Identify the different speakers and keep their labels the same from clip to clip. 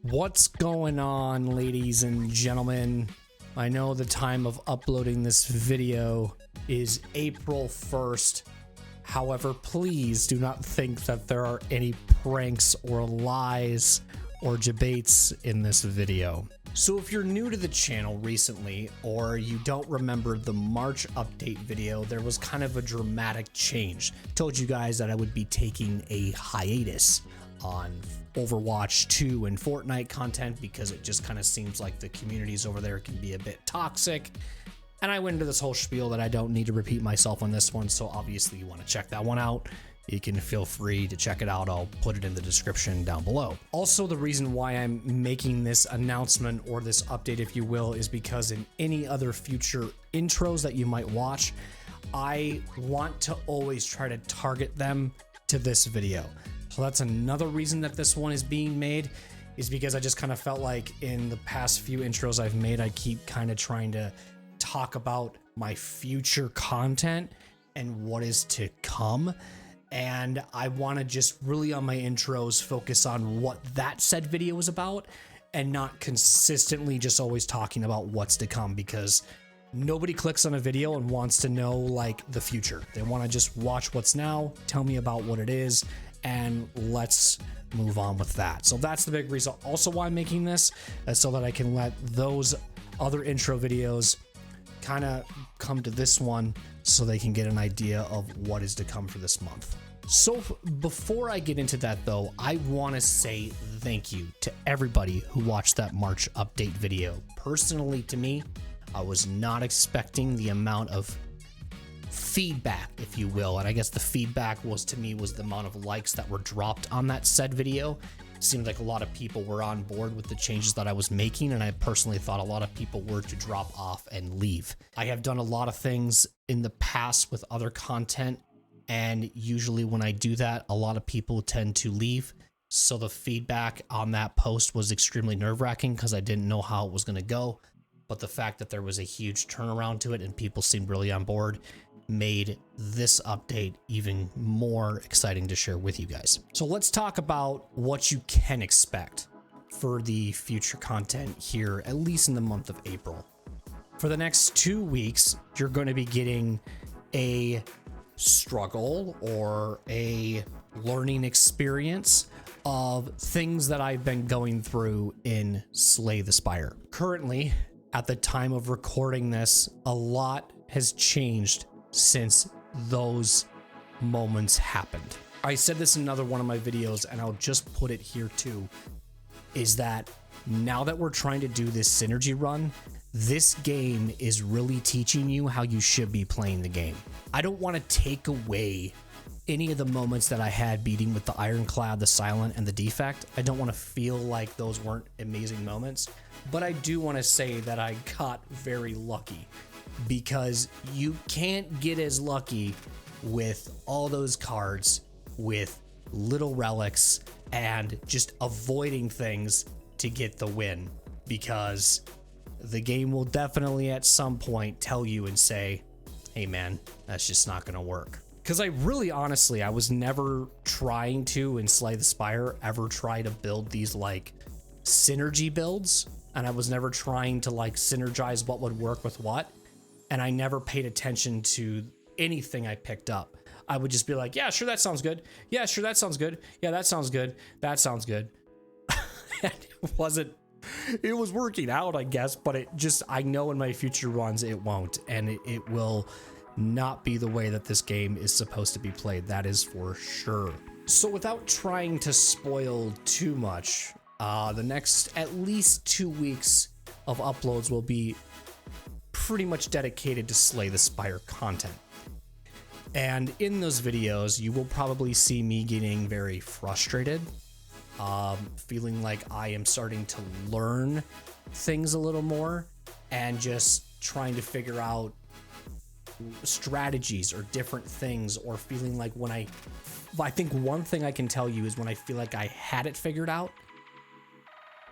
Speaker 1: What's going on, ladies and gentlemen? I know the time of uploading this video is April 1st. However, please do not think that there are any pranks or lies or debates in this video. So if you're new to the channel recently, or you don't remember the March update video, there was kind of a dramatic change. I told you guys that I would be taking a hiatus on Overwatch 2 and Fortnite content because it just kind of seems like the communities over there can be a bit toxic. And I went into this whole spiel that I don't need to repeat myself on this one, so obviously you want to check that one out. You can feel free to check it out. I'll put it in the description down below. Also, the reason why I'm making this announcement, or this update if you will, is because in any other future intros that you might watch, I want to always try to target them to this video. So that's another reason that this one is being made, is because I just kind of felt like in the past few intros I've made, I keep kind of trying to talk about my future content and what is to come. And I want to just really on my intros focus on what that said video is about and not consistently just always talking about what's to come, because nobody clicks on a video and wants to know like the future. They want to just watch what's now, tell me about what it is, and let's move on with that. So that's the big reason also why I'm making this, so that I can let those other intro videos kind of come to this one so they can get an idea of what is to come for this month. So before I get into that though, I want to say thank you to everybody who watched that March update video. Personally, to me, I was not expecting the amount of feedback, if you will, and I guess the feedback was to me was the amount of likes that were dropped on that said video. It seemed like a lot of people were on board with the changes that I was making, and I personally thought a lot of people were to drop off and leave. I have done a lot of things in the past with other content, and usually when I do that, a lot of people tend to leave. So the feedback on that post was extremely nerve-wracking because I didn't know how it was going to go. But the fact that there was a huge turnaround to it and people seemed really on board made this update even more exciting to share with you guys. So let's talk about what you can expect for the future content here, at least in the month of April. For the next 2 weeks, you're going to be getting a struggle or a learning experience of things that I've been going through in Slay the Spire. Currently, at the time of recording this, a lot has changed since those moments happened. I said this in another one of my videos, and I'll just put it here too, is that now that we're trying to do this synergy run, this game is really teaching you how you should be playing the game. I don't want to take away any of the moments that I had beating with the Ironclad, the Silent, and the Defect. I don't want to feel like those weren't amazing moments, but I do want to say that I got very lucky, because you can't get as lucky with all those cards with little relics and just avoiding things to get the win, because the game will definitely at some point tell you and say, hey man, that's just not going to work. Because I really honestly, I was never trying to, in Slay the Spire, ever try to build these like synergy builds, and I was never trying to like synergize what would work with what. And I never paid attention to anything I picked up. I would just be like, yeah, sure, that sounds good. Yeah, sure, that sounds good. Yeah, that sounds good. That sounds good. And it was working out, I guess, but it just, I know in my future runs it won't. And it will not be the way that this game is supposed to be played. That is for sure. So without trying to spoil too much, the next at least 2 weeks of uploads will be pretty much dedicated to Slay the Spire content. And in those videos, you will probably see me getting very frustrated, feeling like I am starting to learn things a little more and just trying to figure out strategies or different things, or feeling like when I think one thing I can tell you is when I feel like I had it figured out,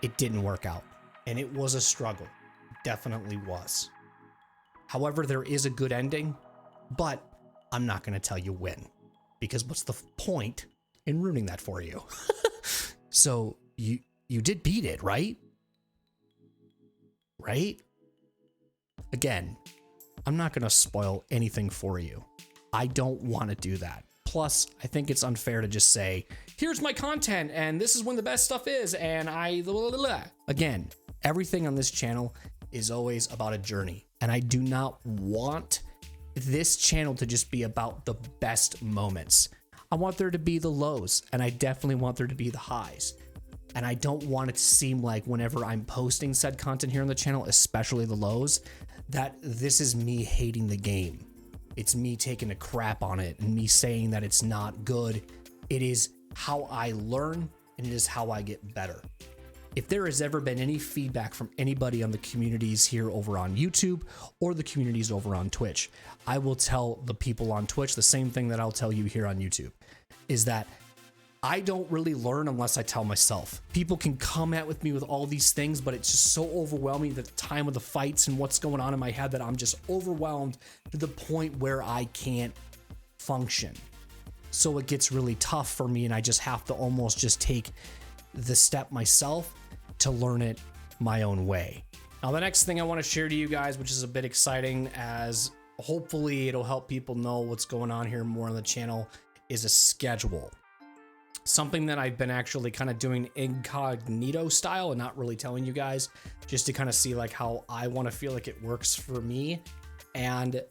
Speaker 1: it didn't work out. And it was a struggle. Definitely was. However, there is a good ending, but I'm not going to tell you when, because what's the point in ruining that for you? So you did beat it, right? Right? Again, I'm not going to spoil anything for you. I don't want to do that. Plus, I think it's unfair to just say, here's my content and this is when the best stuff is and I blah, blah, blah. Again, everything on this channel is always about a journey, and I do not want this channel to just be about the best moments. I want there to be the lows, and I definitely want there to be the highs. And I don't want it to seem like whenever I'm posting said content here on the channel, especially the lows, that this is me hating the game. It's me taking a crap on it and me saying that it's not good. It is how I learn, and it is how I get better. If there has ever been any feedback from anybody on the communities here over on YouTube or the communities over on Twitch, I will tell the people on Twitch the same thing that I'll tell you here on YouTube, is that I don't really learn unless I tell myself. People can come at with me with all these things, but it's just so overwhelming at the time of the fights and what's going on in my head that I'm just overwhelmed to the point where I can't function. So it gets really tough for me, and I just have to almost just take the step myself to learn it my own way. Now, the next thing I want to share to you guys, which is a bit exciting, as hopefully it'll help people know what's going on here more on the channel, is a schedule. Something that I've been actually kind of doing incognito style and not really telling you guys, just to kind of see like how I want to feel like it works for me. And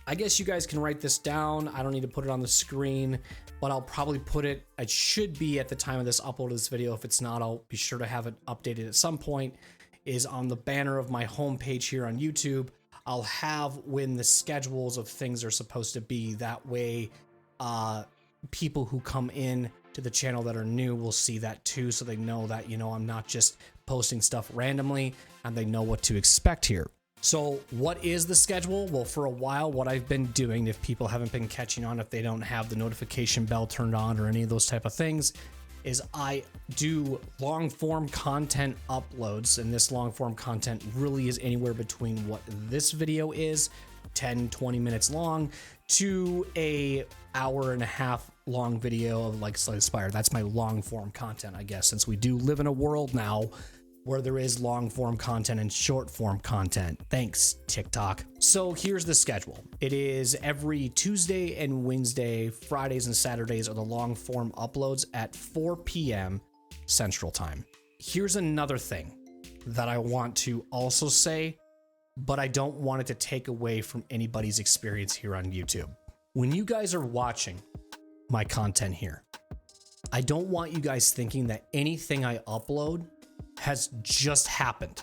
Speaker 1: I guess you guys can write this down. I don't need to put it on the screen, but I'll probably put it, it should be at the time of this upload of this video. If it's not, I'll be sure to have it updated at some point, is on the banner of my homepage here on YouTube. I'll have when the schedules of things are supposed to be. That way, people who come in to the channel that are new will see that too, so they know that, you know, I'm not just posting stuff randomly, and they know what to expect here. So what is the schedule? Well, for a while, what I've been doing, if people haven't been catching on, if they don't have the notification bell turned on or any of those type of things, is I do long form content uploads. And this long form content really is anywhere between what this video is, 10-20 minutes long, to a hour and a half long video of like Slay the Spire. That's my long form content, I guess, since we do live in a world now where there is long form content and short form content. Thanks, TikTok. So here's the schedule. It is every Tuesday and Wednesday, Fridays and Saturdays are the long form uploads at 4 p.m. Central Time. Here's another thing that I want to also say, but I don't want it to take away from anybody's experience here on YouTube. When you guys are watching my content here, I don't want you guys thinking that anything I upload has just happened.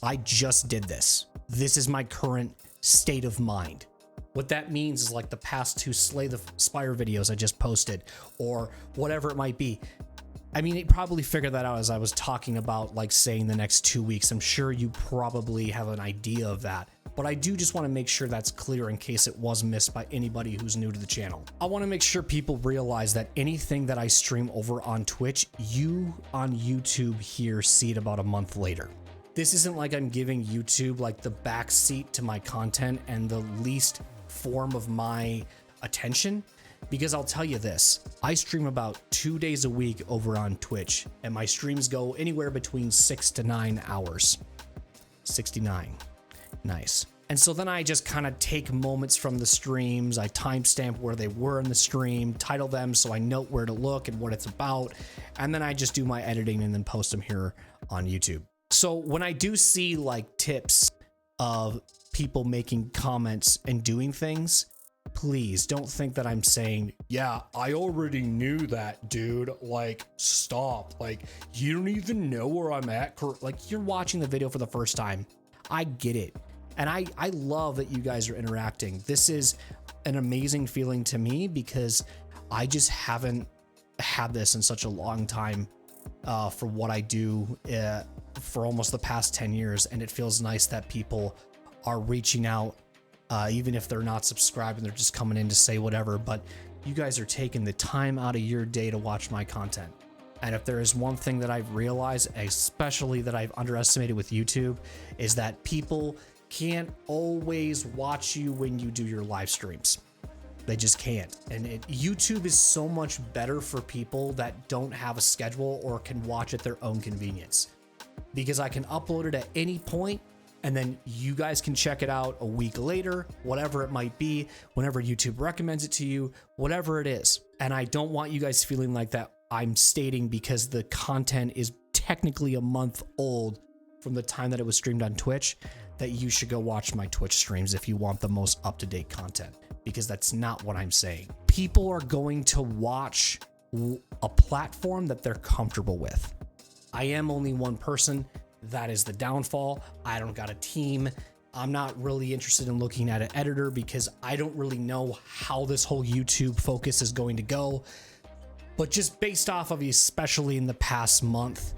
Speaker 1: I just did this. This is my current state of mind. What that means is like the past 2 Slay the Spire videos I just posted, or whatever it might be. I mean, you probably figured that out as I was talking about like saying the next 2 weeks. I'm sure you probably have an idea of that, but I do just want to make sure that's clear in case it was missed by anybody who's new to the channel. I want to make sure people realize that anything that I stream over on Twitch, you on YouTube here see it about a month later. This isn't like I'm giving YouTube like the back seat to my content and the least form of my attention. Because I'll tell you this, I stream about 2 days a week over on Twitch, and my streams go anywhere between 6 to 9 hours. 69. Nice. And so then I just kind of take moments from the streams, I timestamp where they were in the stream, title them so I know where to look and what it's about, and then I just do my editing and then post them here on YouTube. So when I do see like tips of people making comments and doing things, please don't think that I'm saying, yeah, I already knew that, dude. Like, stop. Like, you don't even know where I'm at. Like, you're watching the video for the first time. I get it. And I love that you guys are interacting. This is an amazing feeling to me because I just haven't had this in such a long time for what I do for almost the past 10 years. And it feels nice that people are reaching out. Even if they're not subscribed and they're just coming in to say whatever, but you guys are taking the time out of your day to watch my content. And if there is one thing that I've realized, especially that I've underestimated with YouTube, is that people can't always watch you when you do your live streams. They just can't. And YouTube is so much better for people that don't have a schedule or can watch at their own convenience, because I can upload it at any point and then you guys can check it out a week later, whatever it might be, whenever YouTube recommends it to you, whatever it is. And I don't want you guys feeling like that I'm stating because the content is technically a month old from the time that it was streamed on Twitch, that you should go watch my Twitch streams if you want the most up-to-date content, because that's not what I'm saying. People are going to watch a platform that they're comfortable with. I am only one person. That is the downfall. I don't got a team. I'm not really interested in looking at an editor because I don't really know how this whole YouTube focus is going to go. But just based off of, especially in the past month,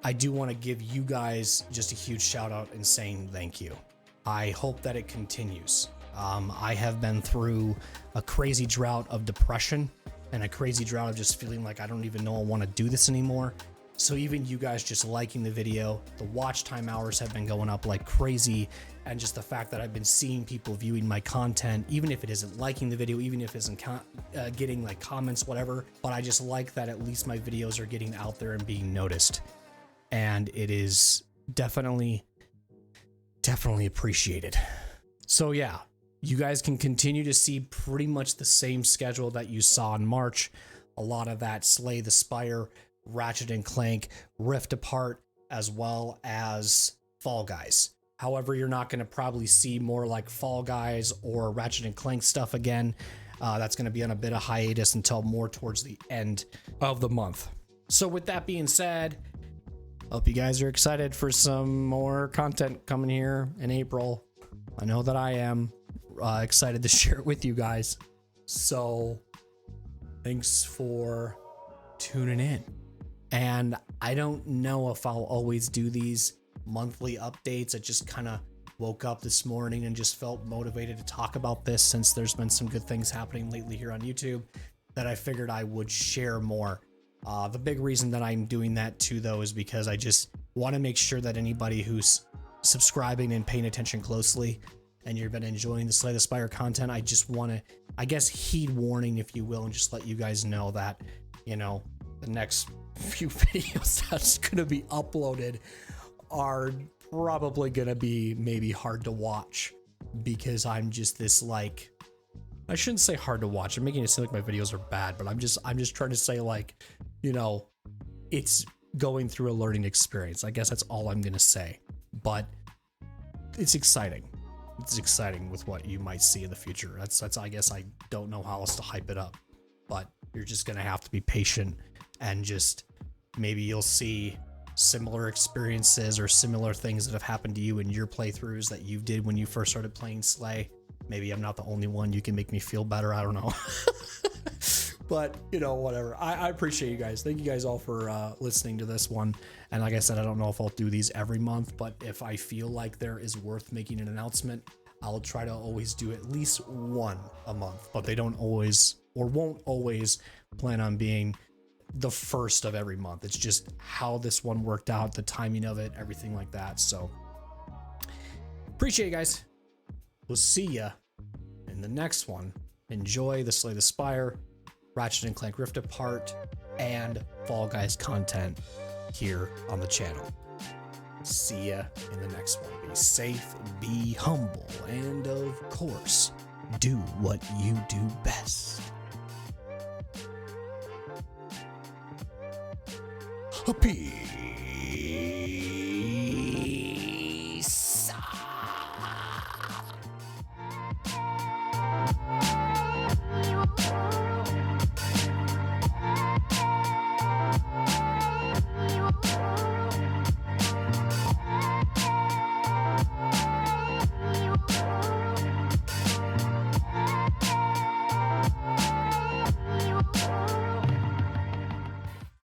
Speaker 1: I do want to give you guys just a huge shout out and saying thank you. I hope that it continues. I have been through a crazy drought of depression and a crazy drought of just feeling like I don't even know I want to do this anymore. So even you guys just liking the video, the watch time hours have been going up like crazy. And just the fact that I've been seeing people viewing my content, even if it isn't liking the video, even if it isn't getting like comments, whatever, but I just like that at least my videos are getting out there and being noticed. And it is definitely appreciated. So yeah, you guys can continue to see pretty much the same schedule that you saw in March. A lot of that Slay the Spire, Ratchet and Clank, Rift Apart, as well as Fall Guys. However, you're not going to probably see more like Fall Guys or Ratchet and Clank stuff again. That's going to be on a bit of hiatus until more towards the end of the month. So with that being said, hope you guys are excited for some more content coming here in April. I know that I am excited to share it with you guys. So thanks for tuning in. And I don't know if I'll always do these monthly updates. I just kind of woke up this morning and just felt motivated to talk about this, since there's been some good things happening lately here on YouTube that I figured I would share more. The big reason that I'm doing that too, though, is because I just want to make sure that anybody who's subscribing and paying attention closely and you've been enjoying the Slay the Spire content, I just want to, I guess, heed warning, if you will, and just let you guys know that, you know, the next few videos that's going to be uploaded are probably going to be maybe hard to watch, because I'm just this, like, I shouldn't say hard to watch. I'm making it seem like my videos are bad, but I'm just trying to say, like, you know, it's going through a learning experience. I guess that's all I'm going to say, but it's exciting. It's exciting with what you might see in the future. That's, I guess I don't know how else to hype it up, but you're just going to have to be patient, and just maybe you'll see similar experiences or similar things that have happened to you in your playthroughs that you did when you first started playing Slay. Maybe I'm not the only one. You can make me feel better. I don't know. But, you know, whatever. I appreciate you guys. Thank you guys all for listening to this one. And like I said, I don't know if I'll do these every month, but if I feel like there is worth making an announcement, I'll try to always do at least one a month. But they don't always, or won't always, plan on being the first of every month. It's just how this one worked out, the timing of it, everything like that. So appreciate you guys. We'll see ya in the next one. Enjoy the Slay the Spire, Ratchet and Clank Rift Apart, and Fall Guys content here on the channel. See ya in the next one. Be safe, be humble, and of course, do what you do best. Peace.